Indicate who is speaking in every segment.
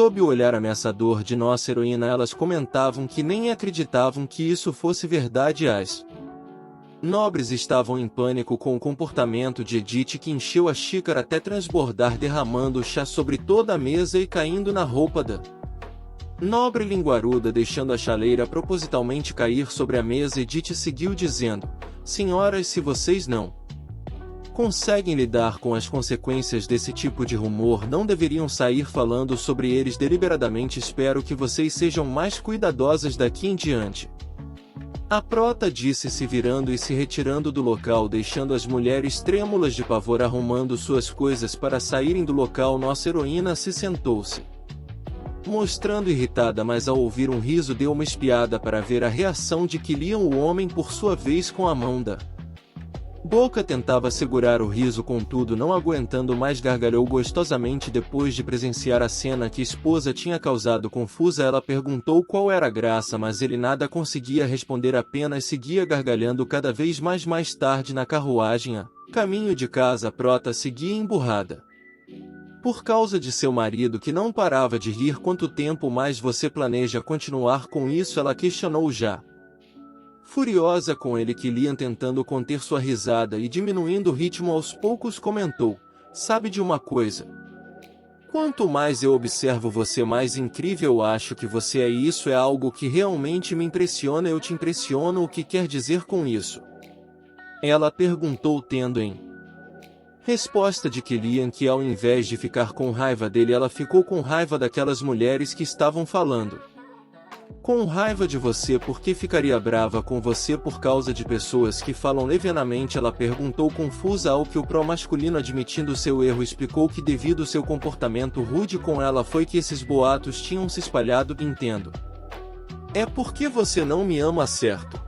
Speaker 1: Sob o olhar ameaçador de nossa heroína, elas comentavam que nem acreditavam que isso fosse verdade. As nobres estavam em pânico com o comportamento de Edith, que encheu a xícara até transbordar, derramando o chá sobre toda a mesa e caindo na roupa da nobre linguaruda, deixando a chaleira propositalmente cair sobre a mesa. Edith seguiu dizendo: senhoras, se vocês não conseguem lidar com as consequências desse tipo de rumor, não deveriam sair falando sobre eles deliberadamente. Espero que vocês sejam mais cuidadosas daqui em diante. A prota disse, se virando e se retirando do local, deixando as mulheres trêmulas de pavor arrumando suas coisas para saírem do local. Nossa heroína se sentou-se, mostrando irritada, mas ao ouvir um riso deu uma espiada para ver a reação de Killian. O homem, por sua vez, com a mão da boca tentava segurar o riso, contudo não aguentando mais, gargalhou gostosamente depois de presenciar a cena que a esposa tinha causado. Confusa, ela perguntou qual era a graça, mas ele nada conseguia responder, apenas seguia gargalhando cada vez mais. Mais tarde, na carruagem a caminho de casa, a prota seguia emburrada por causa de seu marido, que não parava de rir. Quanto tempo mais você planeja continuar com isso? Ela questionou, já furiosa com ele. Killian, tentando conter sua risada e diminuindo o ritmo aos poucos, comentou: sabe de uma coisa? Quanto mais eu observo você, mais incrível acho que você é. Isso é algo que realmente me impressiona. Eu te impressiono? O que quer dizer com isso? Ela perguntou, tendo em resposta de Killian que, ao invés de ficar com raiva dele, ela ficou com raiva daquelas mulheres que estavam falando com raiva de você. Por que ficaria brava com você por causa de pessoas que falam levianamente? Ela perguntou, confusa, ao que o pró-masculino, admitindo seu erro, explicou que devido ao seu comportamento rude com ela foi que esses boatos tinham se espalhado. Entendo. É porque você não me ama, certo?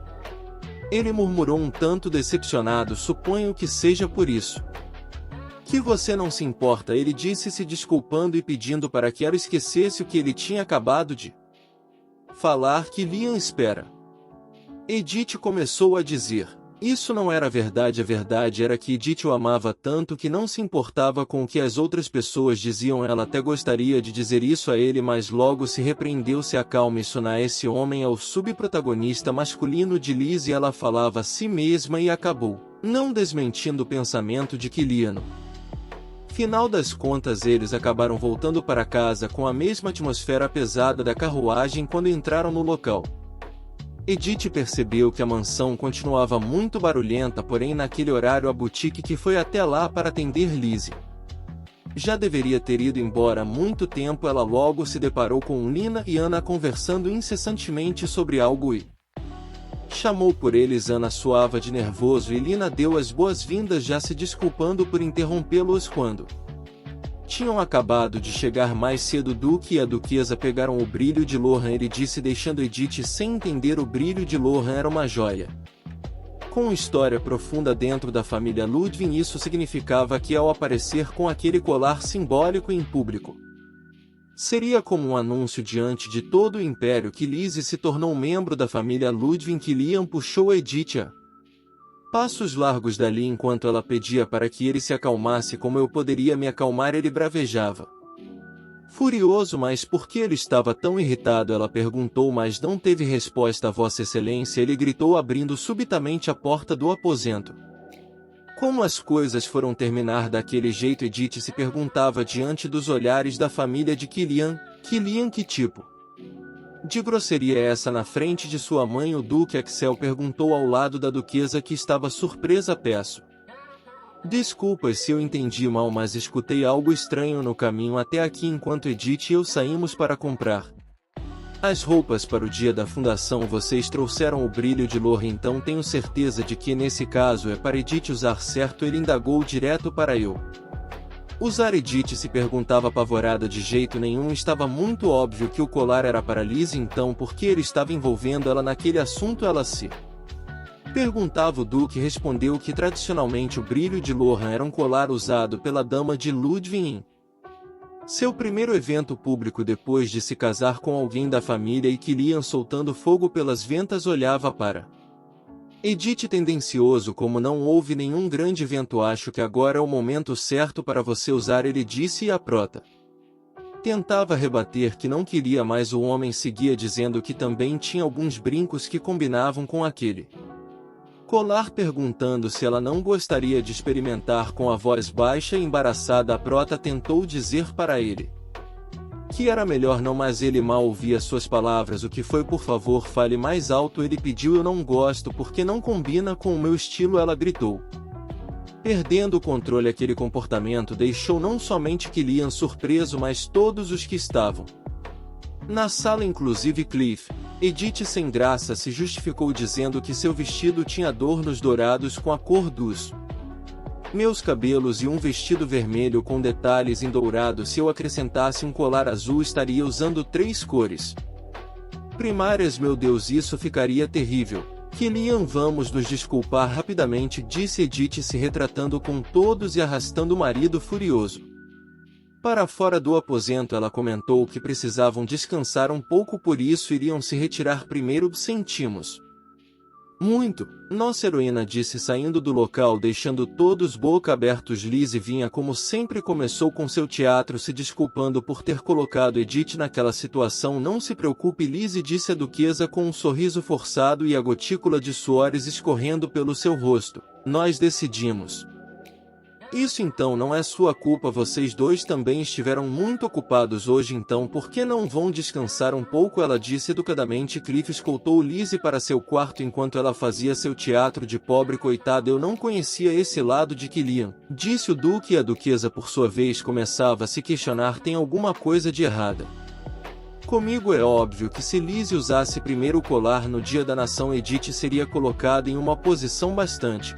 Speaker 1: Ele murmurou um tanto decepcionado. Suponho que seja por isso que você não se importa, ele disse, se desculpando e pedindo para que ela esquecesse o que ele tinha acabado de falar. Killian, espera. Edith começou a dizer. Isso não era verdade. A verdade era que Edith o amava tanto que não se importava com o que as outras pessoas diziam. Ela até gostaria de dizer isso a ele, mas logo se repreendeu. Se acalme, Suna. Esse homem é o subprotagonista masculino de Liz, e ela falava a si mesma, e acabou não desmentindo o pensamento de Killian. Final das contas, eles acabaram voltando para casa com a mesma atmosfera pesada da carruagem. Quando entraram no local, Edith percebeu que a mansão continuava muito barulhenta, porém naquele horário a boutique que foi até lá para atender Lizzie já deveria ter ido embora há muito tempo. Ela logo se deparou com Lina e Ana conversando incessantemente sobre algo e chamou por eles. Ana suava de nervoso e Lina deu as boas-vindas, já se desculpando por interrompê-los quando tinham acabado de chegar mais cedo. Duque e a duquesa pegaram o brilho de Lohan, ele disse, deixando Edith sem entender. O brilho de Lohan era uma joia com história profunda dentro da família Ludwig. Isso significava que, ao aparecer com aquele colar simbólico em público, seria como um anúncio diante de todo o império que Lizzie se tornou membro da família Ludwig. Killian puxou Edith a passos largos dali enquanto ela pedia para que ele se acalmasse. Como eu poderia me acalmar? Ele bravejava, furioso. Mas por que ele estava tão irritado? Ela perguntou, mas não teve resposta. Vossa Excelência, ele gritou, abrindo subitamente a porta do aposento. Como as coisas foram terminar daquele jeito? Edith se perguntava diante dos olhares da família de Killian. Killian, que tipo de grosseria é essa na frente de sua mãe? O Duque Axel perguntou ao lado da duquesa, que estava surpresa. Peço desculpas se eu entendi mal, mas escutei algo estranho no caminho até aqui enquanto Edith e eu saímos para comprar as roupas para o dia da fundação. Vocês trouxeram o brilho de Lohan, então tenho certeza de que nesse caso é para Edith usar, certo? Ele indagou direto para eu usar. Edith se perguntava apavorada. De jeito nenhum, estava muito óbvio que o colar era para Liz, então por que ele estava envolvendo ela naquele assunto? Ela se perguntava. O Duque respondeu que tradicionalmente o brilho de Lohan era um colar usado pela dama de Ludwig em seu primeiro evento público depois de se casar com alguém da família. E Killian, soltando fogo pelas ventas, olhava para Edith tendencioso. Como não houve nenhum grande evento, acho que agora é o momento certo para você usar, ele disse, e a prota Tentava rebater que não queria, mas o homem seguia dizendo que também tinha alguns brincos que combinavam com aquele colar, perguntando se ela não gostaria de experimentar. Com a voz baixa e embaraçada, a prota tentou dizer para ele que era melhor não, mas ele mal ouvia suas palavras. O que foi? Por favor, fale mais alto, ele pediu. Eu não gosto porque não combina com o meu estilo, ela gritou. Perdendo o controle, aquele comportamento deixou não somente Killian surpreso, mas todos os que estavam na sala, inclusive Cliff. Edith, sem graça, se justificou dizendo que seu vestido tinha adornos dourados com a cor dos meus cabelos e um vestido vermelho com detalhes em dourado. Se eu acrescentasse um colar azul, estaria usando 3 cores primárias. Meu Deus, isso ficaria terrível. Killian, vamos nos desculpar rapidamente, disse Edith, se retratando com todos e arrastando o marido furioso para fora do aposento. Ela comentou que precisavam descansar um pouco, por isso iriam se retirar primeiro. Sentimos muito, nossa heroína disse, saindo do local, deixando todos boca abertos. Lizzie vinha como sempre, começou com seu teatro, se desculpando por ter colocado Edith naquela situação. Não se preocupe, Lizzie, disse a duquesa com um sorriso forçado e a gotícula de suores escorrendo pelo seu rosto. Nós decidimos isso, então não é sua culpa. Vocês dois também estiveram muito ocupados hoje, então por que não vão descansar um pouco? Ela disse educadamente. Cliff escoltou Lizzie para seu quarto enquanto ela fazia seu teatro de pobre coitada. Eu não conhecia esse lado de Killian, disse o duque, e a duquesa por sua vez começava a se questionar. Tem alguma coisa de errada comigo? É óbvio que se Lizzie usasse primeiro o colar no dia da nação, Edith seria colocada em uma posição bastante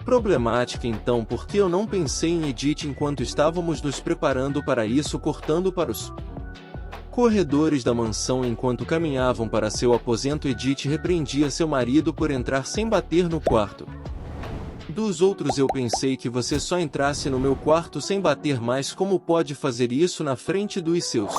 Speaker 1: problemática. Então por que eu não pensei em Edith enquanto estávamos nos preparando para isso? Cortando para os corredores da mansão enquanto caminhavam para seu aposento, Edith repreendia seu marido por entrar sem bater no quarto dos outros. Eu pensei que você só entrasse no meu quarto sem bater, mas como pode fazer isso na frente dos seus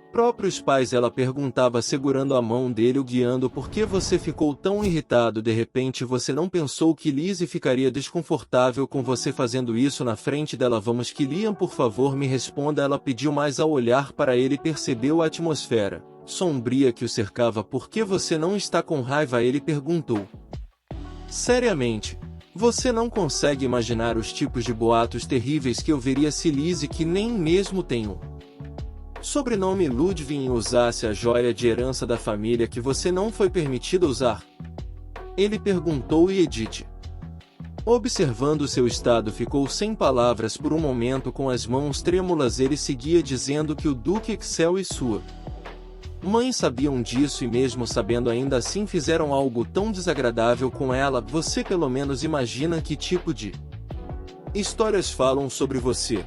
Speaker 1: próprios pais? Ela perguntava, segurando a mão dele, o guiando. Por que você ficou tão irritado? De repente você não pensou que Lizzie ficaria desconfortável com você fazendo isso na frente dela? Vamos, Killian, por favor, me responda, ela pediu, mas ao olhar para ele percebeu a atmosfera sombria que o cercava. Por que você não está com raiva? Ele perguntou seriamente. Você não consegue imaginar os tipos de boatos terríveis que eu veria se Lizzie, que nem mesmo tenho sobrenome Ludwig, usasse a joia de herança da família que você não foi permitida usar? Ele perguntou, e Edith, observando seu estado, ficou sem palavras por um momento. Com as mãos trêmulas ele seguia dizendo que o Duque Excel e sua mãe sabiam disso e mesmo sabendo ainda assim fizeram algo tão desagradável com ela. Você pelo menos imagina que tipo de histórias falam sobre você?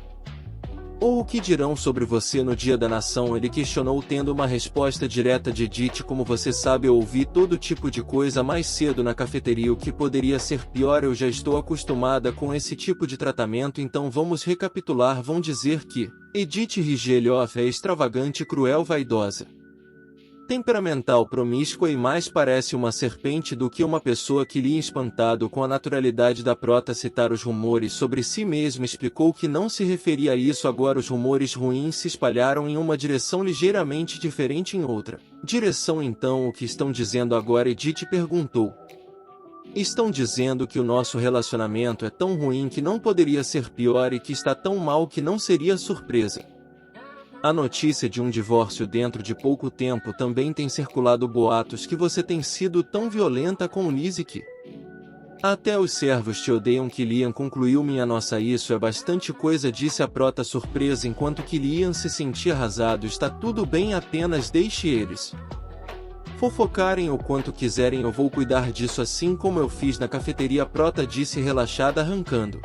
Speaker 1: Ou o que dirão sobre você no dia da nação? Ele questionou, tendo uma resposta direta de Edith. Como você sabe, eu ouvi todo tipo de coisa mais cedo na cafeteria. O que poderia ser pior? Eu já estou acostumada com esse tipo de tratamento, então vamos recapitular. Vão dizer que Edith Rigelhoff é extravagante, cruel, vaidosa, temperamental, promíscua e mais parece uma serpente do que uma pessoa. Que lhe, espantado com a naturalidade da prota citar os rumores sobre si mesma, explicou que não se referia a isso. Agora os rumores ruins se espalharam em uma direção ligeiramente diferente em outra direção. Então o que estão dizendo agora? Edith perguntou. Estão dizendo que o nosso relacionamento é tão ruim que não poderia ser pior e que está tão mal que não seria surpresa. A notícia de um divórcio dentro de pouco tempo. Também tem circulado boatos que você tem sido tão violenta com Lizzie que até os servos te odeiam. Killian concluiu. Minha nossa, isso é bastante coisa, disse a prota surpresa enquanto Killian se sentia arrasado. Está tudo bem, apenas deixe eles fofocarem o quanto quiserem, eu vou cuidar disso assim como eu fiz na cafeteria, a prota disse relaxada, arrancando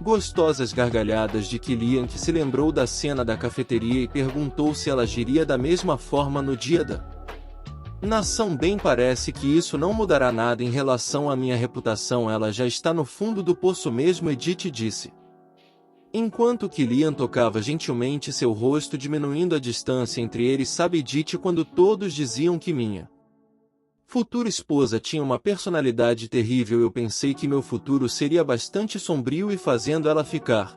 Speaker 1: gostosas gargalhadas de Killian, que se lembrou da cena da cafeteria e perguntou se ela agiria da mesma forma no dia da nação. Bem, parece que isso não mudará nada em relação à minha reputação, ela já está no fundo do poço mesmo, Edith disse. Enquanto Killian tocava gentilmente seu rosto, diminuindo a distância entre eles. Sabe, Edith, quando todos diziam que minha futura esposa tinha uma personalidade terrível, eu pensei que meu futuro seria bastante sombrio, e fazendo ela ficar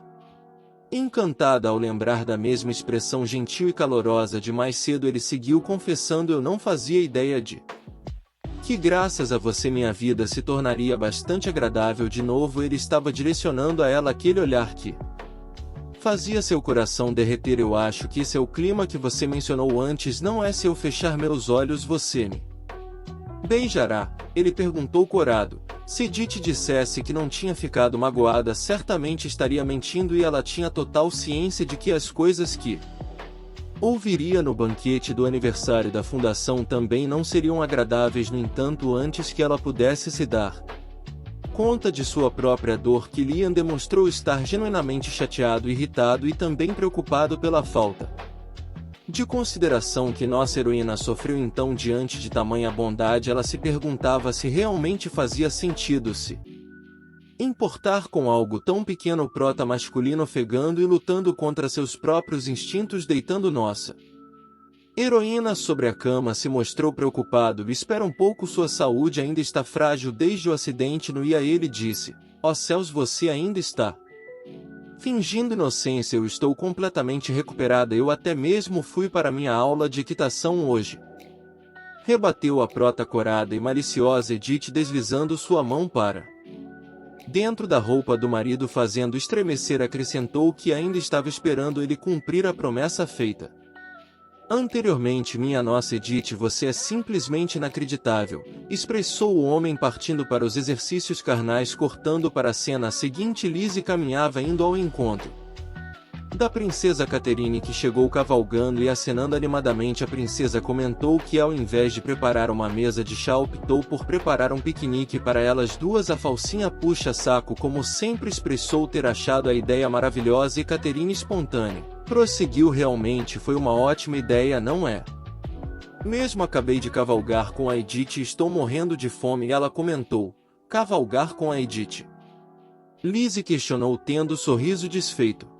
Speaker 1: Encantada ao lembrar da mesma expressão gentil e calorosa de mais cedo, ele seguiu confessando: eu não fazia ideia de que graças a você minha vida se tornaria bastante agradável de novo. Ele estava direcionando a ela aquele olhar que fazia seu coração derreter. Eu acho que esse é o clima que você mencionou antes, não é? Se eu fechar meus olhos você me beijará? Ele perguntou corado. Se Edith dissesse que não tinha ficado magoada, certamente estaria mentindo, e ela tinha total ciência de que as coisas que ouviria no banquete do aniversário da fundação também não seriam agradáveis. No entanto, antes que ela pudesse se dar conta de sua própria dor, Killian demonstrou estar genuinamente chateado, irritado e também preocupado pela falta de consideração que nossa heroína sofreu. Então, diante de tamanha bondade, ela se perguntava se realmente fazia sentido se importar com algo tão pequeno. O prota masculino ofegando e lutando contra seus próprios instintos. Deitando nossa heroína sobre a cama, se mostrou preocupado. Espera um pouco, sua saúde ainda está frágil desde o acidente no IA. Ele disse: ó céus, você ainda está fingindo inocência. Eu estou completamente recuperada, eu até mesmo fui para minha aula de equitação hoje. Rebateu a prota corada e maliciosa Edith, deslizando sua mão para dentro da roupa do marido, fazendo estremecer. Acrescentou que ainda estava esperando ele cumprir a promessa feita anteriormente. Minha nossa Edith, você é simplesmente inacreditável, expressou o homem, partindo para os exercícios carnais. Cortando para a cena seguinte, Lizzie caminhava indo ao encontro da princesa Catherine, que chegou cavalgando e acenando animadamente. A princesa comentou que, ao invés de preparar uma mesa de chá, optou por preparar um piquenique para elas duas. A falsinha puxa-saco, como sempre, expressou ter achado a ideia maravilhosa, e Catherine, espontânea, prosseguiu: realmente foi uma ótima ideia, não é mesmo? Acabei de cavalgar com a Edith e estou morrendo de fome. Ela comentou. Cavalgar com a Edith? Lizzie questionou, tendo sorriso desfeito.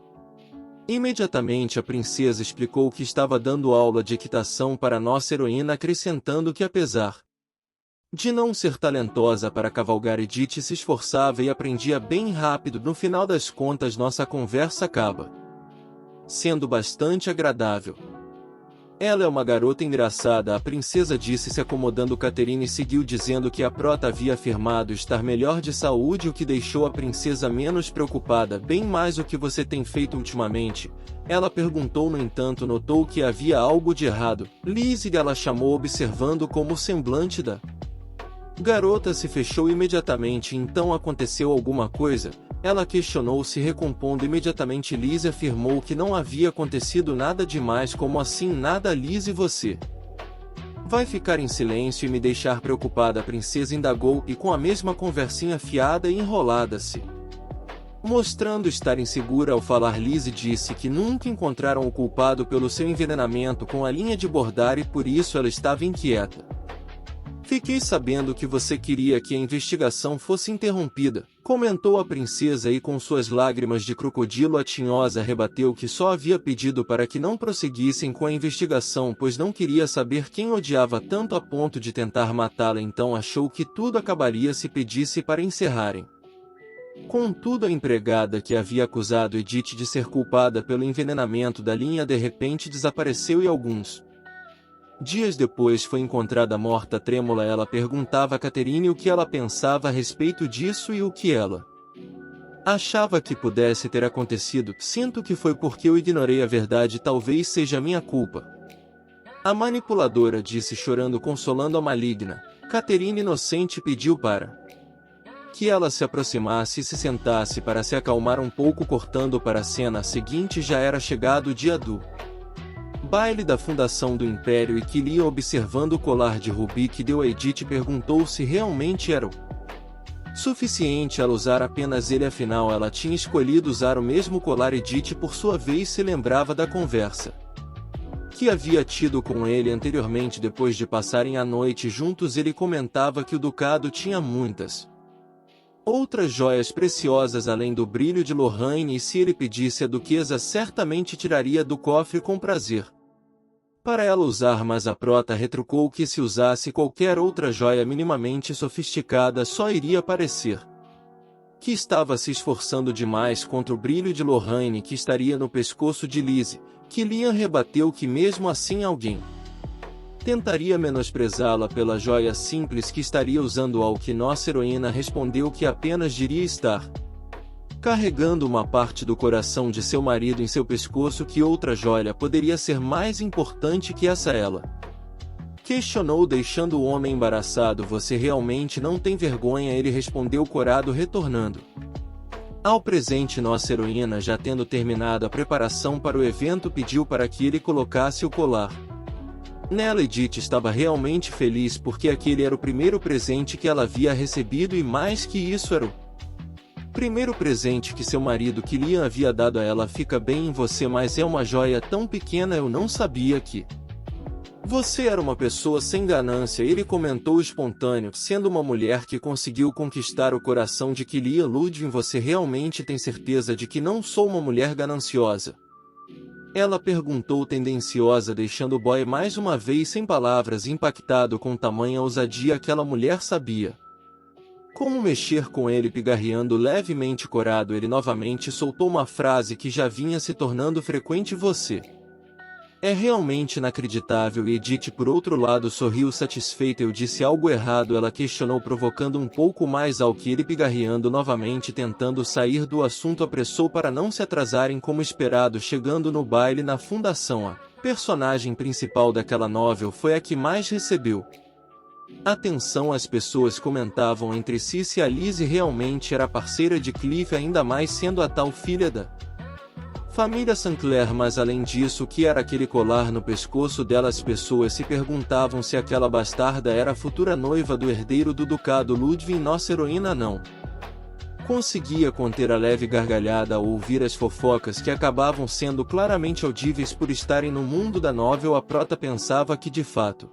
Speaker 1: Imediatamente a princesa explicou que estava dando aula de equitação para nossa heroína, acrescentando que, apesar de não ser talentosa para cavalgar, Edith se esforçava e aprendia bem rápido. No final das contas, nossa conversa acaba sendo bastante agradável. Ela é uma garota engraçada, a princesa disse, se acomodando. Catherine seguiu dizendo que a prota havia afirmado estar melhor de saúde, o que deixou a princesa menos preocupada. Bem mais: o que você tem feito ultimamente? Ela perguntou. No entanto, notou que havia algo de errado. Lizzie, ela chamou, observando como o semblante da garota se fechou imediatamente. Então aconteceu alguma coisa? Ela questionou, se recompondo imediatamente. Lizzie afirmou que não havia acontecido nada demais. Como assim nada, Lizzie? Você vai ficar em silêncio e me deixar preocupada? A princesa indagou, e com a mesma conversinha fiada e enrolada-se mostrando estar insegura ao falar. Lizzie disse que nunca encontraram o culpado pelo seu envenenamento com a linha de bordar e por isso ela estava inquieta. Fiquei sabendo que você queria que a investigação fosse interrompida, comentou a princesa, e com suas lágrimas de crocodilo a tinhosa rebateu que só havia pedido para que não prosseguissem com a investigação, pois não queria saber quem odiava tanto a ponto de tentar matá-la. Então achou que tudo acabaria se pedisse para encerrarem. Contudo, a empregada que havia acusado Edith de ser culpada pelo envenenamento da linha de repente desapareceu e alguns dias depois foi encontrada morta. Trêmula, ela perguntava a Catherine o que ela pensava a respeito disso e o que ela achava que pudesse ter acontecido. Sinto que foi porque eu ignorei a verdade, talvez seja minha culpa, a manipuladora disse, chorando, consolando a maligna. Catherine, inocente, pediu para que ela se aproximasse e se sentasse para se acalmar um pouco. Cortando para a cena seguinte, já era chegado o dia do baile da fundação do Império, e Killian, observando o colar de rubi que deu a Edith, perguntou se realmente era o suficiente ela usar apenas ele, afinal ela tinha escolhido usar o mesmo colar. Edith, por sua vez, se lembrava da conversa que havia tido com ele anteriormente. Depois de passarem a noite juntos, ele comentava que o ducado tinha muitas outras joias preciosas além do brilho de Lorraine, e se ele pedisse, a duquesa certamente tiraria do cofre com prazer para ela usar, mas a prota retrucou que se usasse qualquer outra joia minimamente sofisticada só iria parecer que estava se esforçando demais contra o brilho de Lorraine que estaria no pescoço de Lizzie, Killian rebateu que mesmo assim alguém tentaria menosprezá-la pela joia simples que estaria usando, ao que nossa heroína respondeu que apenas diria estar carregando uma parte do coração de seu marido em seu pescoço. Que outra joia poderia ser mais importante que essa? Ela questionou, deixando o homem embaraçado. Você realmente não tem vergonha? Ele respondeu corado, retornando ao presente. Nossa heroína, já tendo terminado a preparação para o evento, pediu para que ele colocasse o colar nela. Edith estava realmente feliz porque aquele era o primeiro presente que ela havia recebido, e mais que isso, era o primeiro presente que seu marido Killian havia dado a ela. Fica bem em você, mas é uma joia tão pequena. Eu não sabia que você era uma pessoa sem ganância, ele comentou espontâneo, sendo uma mulher que conseguiu conquistar o coração de Killian. Ludwig, você realmente tem certeza de que não sou uma mulher gananciosa? Ela perguntou tendenciosa, deixando o boy mais uma vez sem palavras, impactado com tamanha ousadia. Aquela mulher sabia como mexer com ele. Pigarreando levemente corado, ele novamente soltou uma frase que já vinha se tornando frequente: você é realmente inacreditável. E Edith, por outro lado, sorriu satisfeita. Eu disse algo errado? Ela questionou, provocando um pouco mais, ao que ele, pigarreando novamente, tentando sair do assunto, apressou para não se atrasarem como esperado. Chegando no baile na fundação, a personagem principal daquela novel foi a que mais recebeu atenção. As pessoas comentavam entre si se a Lizzie realmente era parceira de Cliff, ainda mais sendo a tal filha da família Sinclair. Mas além disso, o que era aquele colar no pescoço dela? As pessoas se perguntavam se aquela bastarda era a futura noiva do herdeiro do ducado. Ludwig, nossa heroína, não conseguia conter a leve gargalhada ao ouvir as fofocas que acabavam sendo claramente audíveis por estarem no mundo da novel. A prota pensava que de fato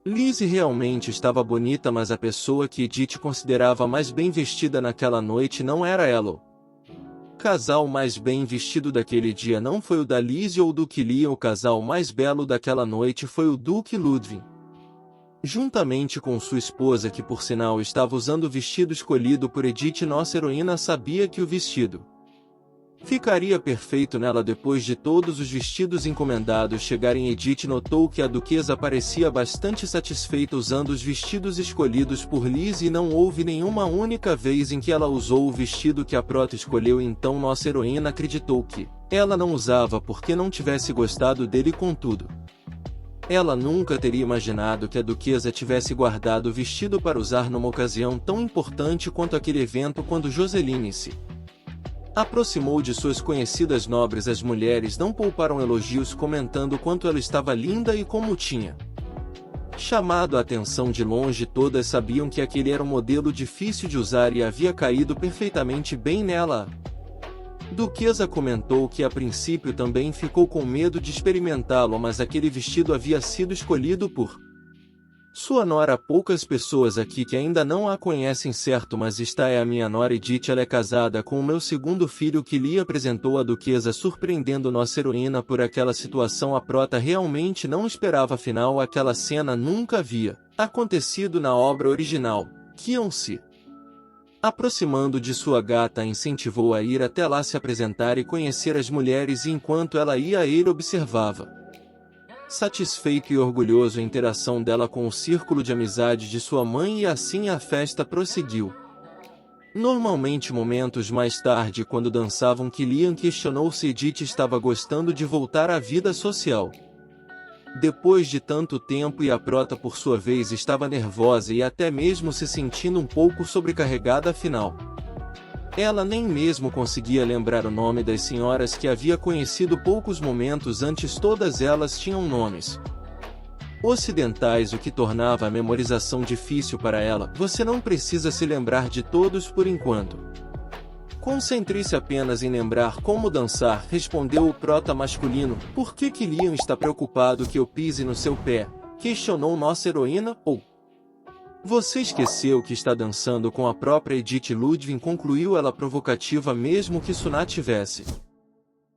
Speaker 1: Lizzie realmente estava bonita, mas a pessoa que Edith considerava mais bem vestida naquela noite não era ela. O casal mais bem vestido daquele dia não foi o da Lizzie ou do Killian. O casal mais belo daquela noite foi o Duque Ludwig, juntamente com sua esposa, que por sinal estava usando o vestido escolhido por Edith. Nossa heroína sabia que o vestido ficaria perfeito nela depois de todos os vestidos encomendados chegarem. Edith notou que a duquesa parecia bastante satisfeita usando os vestidos escolhidos por Lizzie, e não houve nenhuma única vez em que ela usou o vestido que a prota escolheu. Então nossa heroína acreditou que ela não usava porque não tivesse gostado dele. Contudo, ela nunca teria imaginado que a duquesa tivesse guardado o vestido para usar numa ocasião tão importante quanto aquele evento. Quando Joseline se aproximou de suas conhecidas nobres, as mulheres não pouparam elogios, comentando quanto ela estava linda e como tinha chamado a atenção de longe. Todas sabiam que aquele era um modelo difícil de usar e havia caído perfeitamente bem nela. A duquesa comentou que a princípio também ficou com medo de experimentá-lo, mas aquele vestido havia sido escolhido por sua nora. Poucas pessoas aqui que ainda não a conhecem, certo? Mas esta é a minha nora Edith. Ela é casada com o meu segundo filho, que lhe apresentou a duquesa, surpreendendo nossa heroína por aquela situação. A prota realmente não esperava, afinal aquela cena nunca havia acontecido na obra original. Kion se aproximando de sua gata, a incentivou a ir até lá se apresentar e conhecer as mulheres, e enquanto ela ia, ele observava satisfeito e orgulhoso a interação dela com o círculo de amizade de sua mãe, e assim a festa prosseguiu. Normalmente momentos mais tarde, quando dançavam, Killian questionou se Edith estava gostando de voltar à vida social depois de tanto tempo, e a prota por sua vez estava nervosa e até mesmo se sentindo um pouco sobrecarregada. Afinal, ela nem mesmo conseguia lembrar o nome das senhoras que havia conhecido poucos momentos antes. Todas elas tinham nomes ocidentais, o que tornava a memorização difícil para ela. Você não precisa se lembrar de todos por enquanto. Concentre-se apenas em lembrar como dançar, respondeu o prota masculino. Por que Killian está preocupado que eu pise no seu pé? Questionou nossa heroína. Ou você esqueceu que está dançando com a própria Edith? Ludwig concluiu ela provocativa, mesmo que Suna tivesse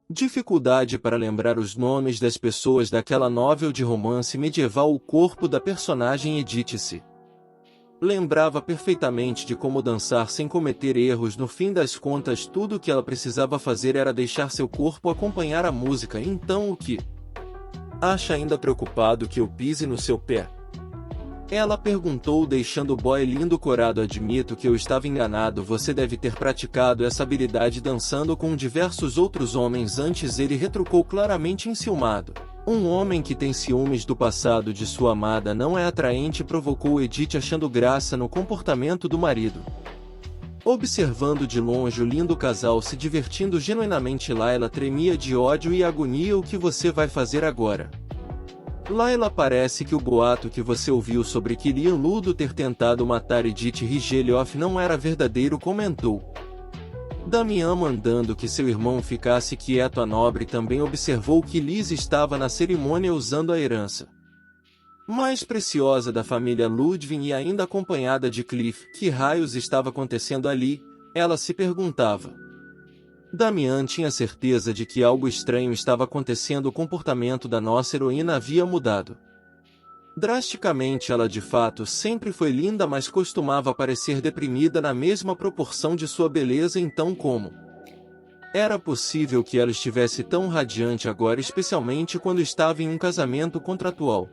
Speaker 1: dificuldade para lembrar os nomes das pessoas daquela novel de romance medieval. O corpo da personagem Edith se Lembrava perfeitamente de como dançar sem cometer erros. No fim das contas, tudo o que ela precisava fazer era deixar seu corpo acompanhar a música. Então o que? Acha ainda preocupado que eu pise no seu pé? Ela perguntou, deixando o boy lindo corado. Admito que eu estava enganado. Você deve ter praticado essa habilidade dançando com diversos outros homens antes. Ele retrucou, claramente enciumado. Um homem que tem ciúmes do passado de sua amada não é atraente, provocou Edith, achando graça no comportamento do marido. Observando de longe o lindo casal se divertindo genuinamente, Layla tremia de ódio e agonia. O que você vai fazer agora? Layla, parece que o boato que você ouviu sobre Killian Ludo ter tentado matar Edith Rigelhoff não era verdadeiro, comentou. Damian, mandando que seu irmão ficasse quieto. A nobre também observou que Liz estava na cerimônia usando a herança mais preciosa da família Ludwig e ainda acompanhada de Cliff. Que raios estava acontecendo ali? Ela se perguntava. Damian tinha certeza de que algo estranho estava acontecendo. O comportamento da nossa heroína havia mudado drasticamente. Ela de fato sempre foi linda, mas costumava parecer deprimida na mesma proporção de sua beleza. Então como era possível que ela estivesse tão radiante agora, especialmente quando estava em um casamento contratual?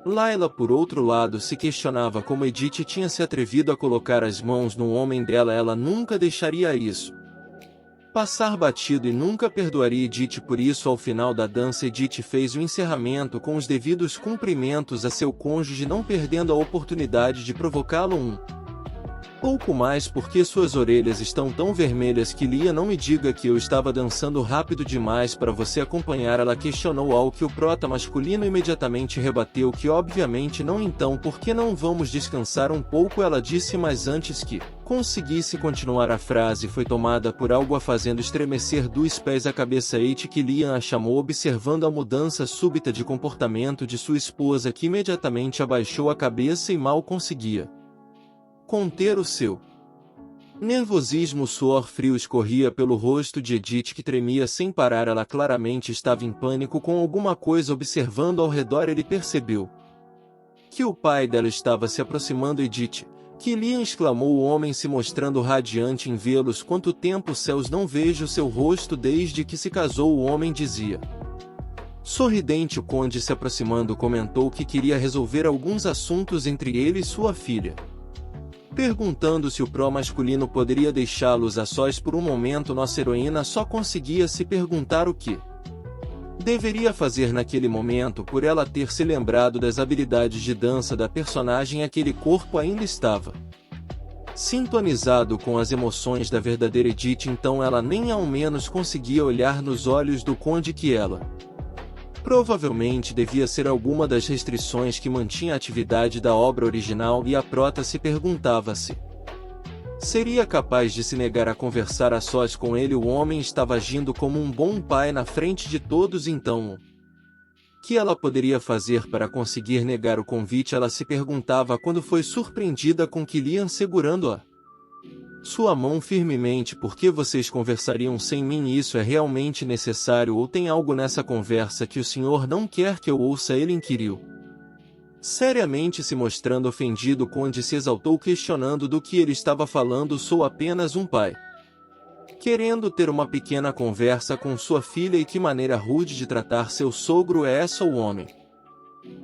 Speaker 1: Layla, por outro lado, se questionava como Edith tinha se atrevido a colocar as mãos no homem dela. Ela nunca deixaria isso passar batido e nunca perdoaria Edith por isso. Ao final da dança, Edith fez o encerramento com os devidos cumprimentos a seu cônjuge, não perdendo a oportunidade de provocá-lo um pouco mais. Porque suas orelhas estão tão vermelhas? Killian, não me diga que eu estava dançando rápido demais para você acompanhar, ela questionou, ao que o prota masculino imediatamente rebateu que obviamente não. Então por que não vamos descansar um pouco? Ela disse, mas antes que conseguisse continuar a frase foi tomada por algo a fazendo estremecer dos pés à cabeça. Killian a chamou, observando a mudança súbita de comportamento de sua esposa, que imediatamente abaixou a cabeça e mal conseguia conter o seu nervosismo. Suor frio escorria pelo rosto de Edith, que tremia sem parar. Ela claramente estava em pânico com alguma coisa. Observando ao redor, ele percebeu que o pai dela estava se aproximando. Edith, Killian, exclamou o homem, se mostrando radiante em vê-los. Quanto tempo, céus, não vejo seu rosto desde que se casou, o homem dizia. Sorridente, o conde, se aproximando, comentou que queria resolver alguns assuntos entre ele e sua filha. Perguntando se o pró masculino poderia deixá-los a sós por um momento, nossa heroína só conseguia se perguntar o que deveria fazer naquele momento. Por ela ter se lembrado das habilidades de dança da personagem, aquele corpo ainda estava sintonizado com as emoções da verdadeira Edith. Então ela nem ao menos conseguia olhar nos olhos do conde, que ela provavelmente devia ser alguma das restrições que mantinha a atividade da obra original. E a prota se perguntava se seria capaz de se negar a conversar a sós com ele. O homem estava agindo como um bom pai na frente de todos. Então, o que ela poderia fazer para conseguir negar o convite? Ela se perguntava quando foi surpreendida com Killian segurando sua mão firmemente. Por que vocês conversariam sem mim? Isso é realmente necessário, ou tem algo nessa conversa que o senhor não quer que eu ouça? Ele inquiriu, seriamente, se mostrando ofendido. O conde se exaltou, questionando do que ele estava falando. Sou apenas um pai querendo ter uma pequena conversa com sua filha. E que maneira rude de tratar seu sogro é essa? O homem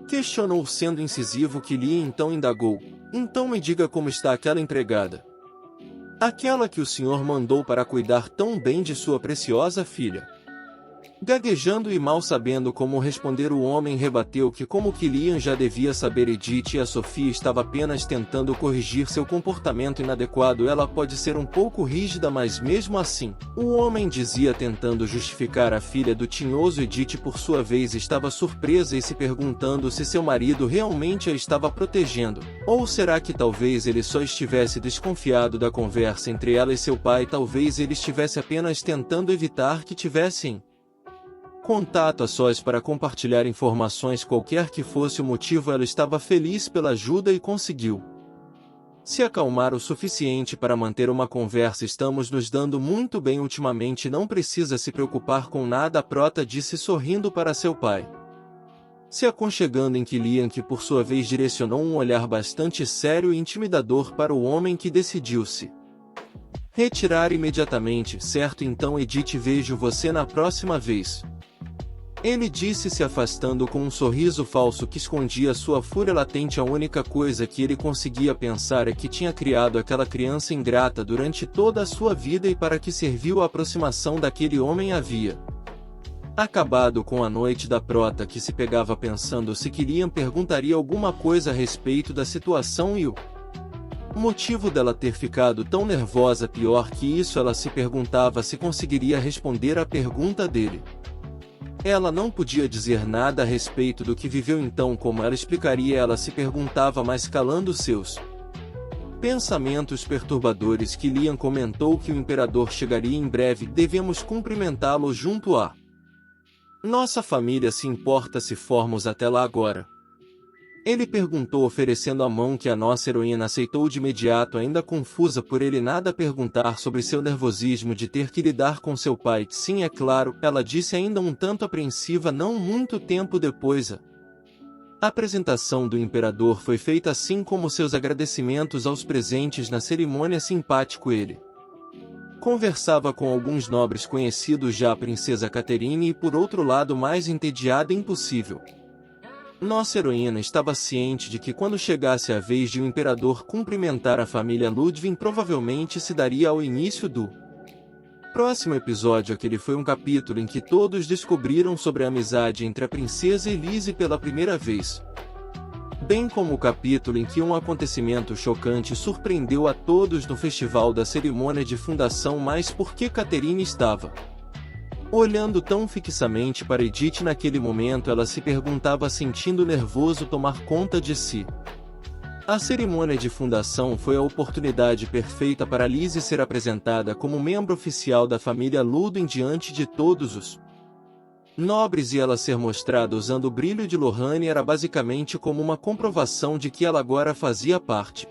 Speaker 1: questionou, sendo incisivo. Killian então indagou, então me diga como está aquela empregada, aquela que o senhor mandou para cuidar tão bem de sua preciosa filha. Gaguejando e mal sabendo como responder, o homem rebateu que, como Killian já devia saber, Edith e a Sofia estava apenas tentando corrigir seu comportamento inadequado. Ela pode ser um pouco rígida, mas mesmo assim, o homem dizia, tentando justificar a filha do tinhoso. Edith, por sua vez, estava surpresa e se perguntando se seu marido realmente a estava protegendo, ou será que talvez ele só estivesse desconfiado da conversa entre ela e seu pai. Talvez ele estivesse apenas tentando evitar que tivessem contato a sós para compartilhar informações. Qualquer que fosse o motivo, ela estava feliz pela ajuda e conseguiu se acalmar o suficiente para manter uma conversa. Estamos nos dando muito bem ultimamente, não precisa se preocupar com nada, a prota disse sorrindo para seu pai. se aconchegando em Killian, que por sua vez direcionou um olhar bastante sério e intimidador para o homem, que decidiu se retirar imediatamente. Certo, então Edith, vejo você na próxima vez. Ele disse, se afastando com um sorriso falso que escondia sua fúria latente. A única coisa que ele conseguia pensar é que tinha criado aquela criança ingrata durante toda a sua vida, e para que serviu a aproximação daquele homem havia acabado com a noite da prota, que se pegava pensando se Killian perguntaria alguma coisa a respeito da situação e o motivo dela ter ficado tão nervosa. Pior que isso, ela se perguntava se conseguiria responder à pergunta dele. Ela não podia dizer nada a respeito do que viveu, então como ela explicaria? Ela se perguntava, mas calando seus pensamentos perturbadores. Killian comentou que o imperador chegaria em breve. Devemos cumprimentá-lo junto a nossa família. Se importa se formos até lá agora? Ele perguntou, oferecendo a mão, que a nossa heroína aceitou de imediato, ainda confusa por ele nada perguntar sobre seu nervosismo de ter que lidar com seu pai. Sim, é claro, ela disse, ainda um tanto apreensiva. Não muito tempo depois, a apresentação do imperador foi feita, assim como seus agradecimentos aos presentes na cerimônia. Simpático, ele conversava com alguns nobres conhecidos já a princesa Catherine, e por outro lado, mais entediada impossível. Nossa heroína estava ciente de que quando chegasse a vez de o imperador cumprimentar a família Ludwig, provavelmente se daria ao início do próximo episódio. Aquele foi um capítulo em que todos descobriram sobre a amizade entre a princesa e Lizzie pela primeira vez. Bem como o capítulo em que um acontecimento chocante surpreendeu a todos no festival da cerimônia de fundação. Mas por que Catherine estava olhando tão fixamente para Edith naquele momento? Ela se perguntava, sentindo nervoso tomar conta de si. A cerimônia de fundação foi a oportunidade perfeita para Lizzie ser apresentada como membro oficial da família Ludwig diante de todos os nobres, e ela ser mostrada usando o brilho de Lorraine era basicamente como uma comprovação de que ela agora fazia parte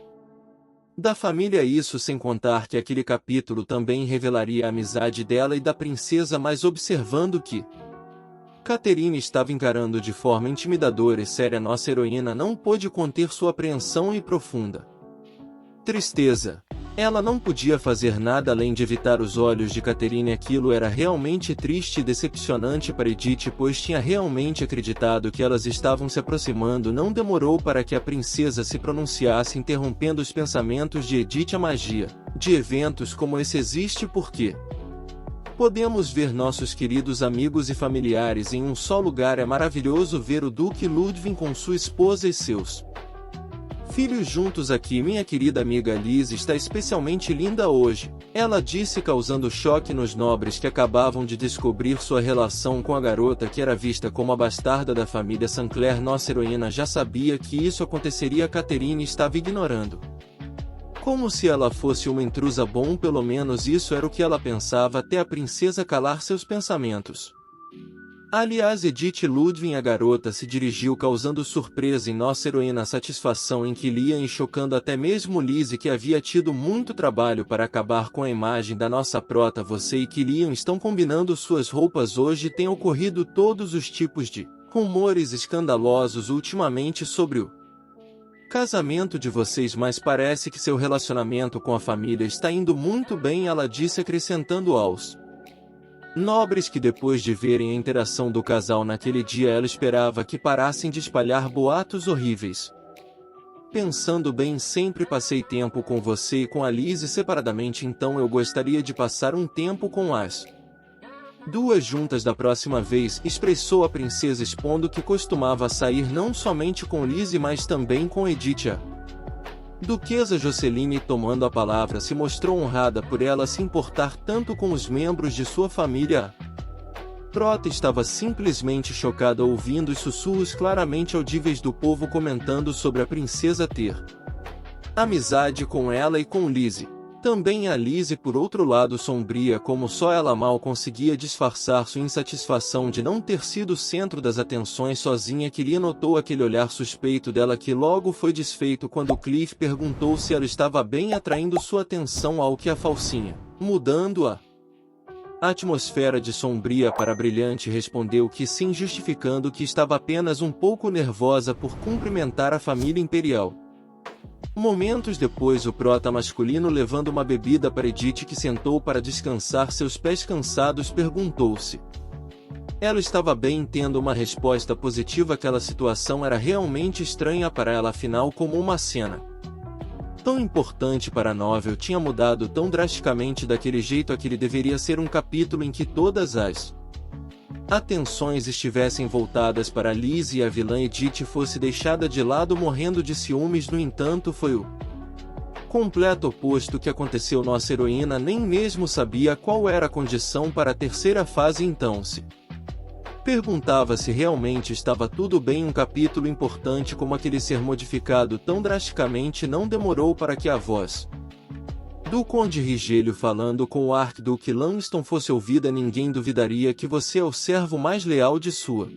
Speaker 1: da família. Isso sem contar que aquele capítulo também revelaria a amizade dela e da princesa. Mas observando que Catherine estava encarando de forma intimidadora e séria nossa heroína, não pôde conter sua apreensão e profunda tristeza. Ela não podia fazer nada além de evitar os olhos de Catherine. Aquilo era realmente triste e decepcionante para Edith, pois tinha realmente acreditado que elas estavam se aproximando. Não demorou para que a princesa se pronunciasse, interrompendo os pensamentos de Edith. A magia de eventos como esse existe porque podemos ver nossos queridos amigos e familiares em um só lugar. É maravilhoso ver o Duque Ludwig com sua esposa e seus filhos juntos aqui. Minha querida amiga Liz está especialmente linda hoje, ela disse, causando choque nos nobres que acabavam de descobrir sua relação com a garota que era vista como a bastarda da família Sinclair. Nossa heroína já sabia que isso aconteceria. Catherine estava ignorando, como se ela fosse uma intrusa. Bom, pelo menos isso era o que ela pensava, até a princesa calar seus pensamentos. Aliás, Edith Ludwig, a garota, se dirigiu, causando surpresa em nossa heroína, satisfação em Killian e chocando até mesmo Lizzie, que havia tido muito trabalho para acabar com a imagem da nossa prota. Você e Killian estão combinando suas roupas hoje. Tem ocorrido todos os tipos de rumores escandalosos ultimamente sobre o casamento de vocês, mas parece que seu relacionamento com a família está indo muito bem, ela disse, acrescentando aos nobres que depois de verem a interação do casal naquele dia, ela esperava que parassem de espalhar boatos horríveis. Pensando bem, sempre passei tempo com você e com a Lizzie separadamente, então eu gostaria de passar um tempo com as duas juntas da próxima vez, expressou a princesa, expondo que costumava sair não somente com Lizzie, mas também com Edith. A Duquesa Joceline, tomando a palavra, se mostrou honrada por ela se importar tanto com os membros de sua família. Prota estava simplesmente chocada ouvindo os sussurros claramente audíveis do povo comentando sobre a princesa ter amizade com ela e com Lizzie. Também a Lizzie, por outro lado, sombria como só ela, mal conseguia disfarçar sua insatisfação de não ter sido o centro das atenções sozinha. Killian notou aquele olhar suspeito dela, que logo foi desfeito quando Cliff perguntou se ela estava bem, atraindo sua atenção ao que a falsinha, mudando a A atmosfera de sombria para brilhante respondeu que sim, justificando que estava apenas um pouco nervosa por cumprimentar a família imperial. Momentos depois, o prota masculino, levando uma bebida para Edith, que sentou para descansar seus pés cansados, perguntou-se. Ela estava bem, tendo uma resposta positiva. Aquela situação era realmente estranha para ela, afinal, como uma cena tão importante para a novel tinha mudado tão drasticamente daquele jeito. Aquele deveria ser um capítulo em que todas as atenções estivessem voltadas para Liz e a vilã Edith fosse deixada de lado morrendo de ciúmes. No entanto, foi o completo oposto que aconteceu. Nossa heroína nem mesmo sabia qual era a condição para a terceira fase, então se perguntava se realmente estava tudo bem. Um capítulo importante como aquele ser modificado tão drasticamente não demorou para que a voz do Conde Rigelho falando com o Arquiduque Langston fosse ouvida. Ninguém duvidaria que você é o servo mais leal de sua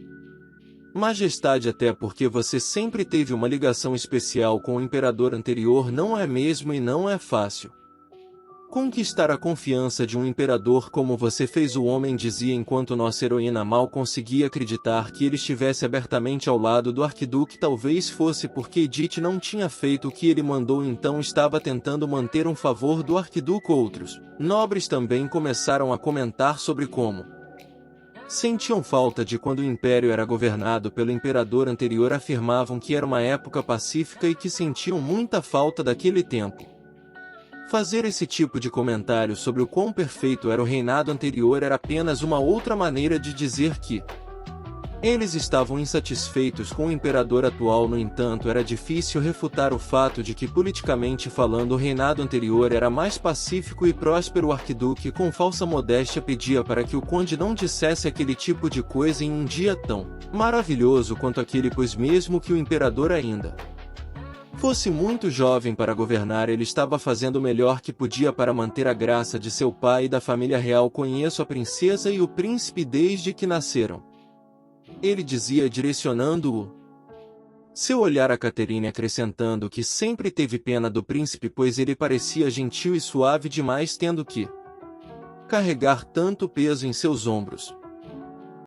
Speaker 1: Majestade, até porque você sempre teve uma ligação especial com o imperador anterior, não é mesmo? E não é fácil conquistar a confiança de um imperador como você fez, o homem dizia, enquanto nossa heroína mal conseguia acreditar que ele estivesse abertamente ao lado do arquiduque. Talvez fosse porque Edith não tinha feito o que ele mandou, então estava tentando manter um favor do arquiduque. Outros nobres também começaram a comentar sobre como sentiam falta de quando o império era governado pelo imperador anterior. Afirmavam que era uma época pacífica e que sentiam muita falta daquele tempo. Fazer esse tipo de comentário sobre o quão perfeito era o reinado anterior era apenas uma outra maneira de dizer que eles estavam insatisfeitos com o imperador atual. No entanto, era difícil refutar o fato de que, politicamente falando, o reinado anterior era mais pacífico e próspero. O arquiduque, com falsa modéstia, pedia para que o conde não dissesse aquele tipo de coisa em um dia tão maravilhoso quanto aquele, pois mesmo que o imperador ainda fosse muito jovem para governar, ele estava fazendo o melhor que podia para manter a graça de seu pai e da família real. Conheço a princesa e o príncipe desde que nasceram, ele dizia, direcionando seu olhar a Catherine, acrescentando que sempre teve pena do príncipe, pois ele parecia gentil e suave demais, tendo que carregar tanto peso em seus ombros.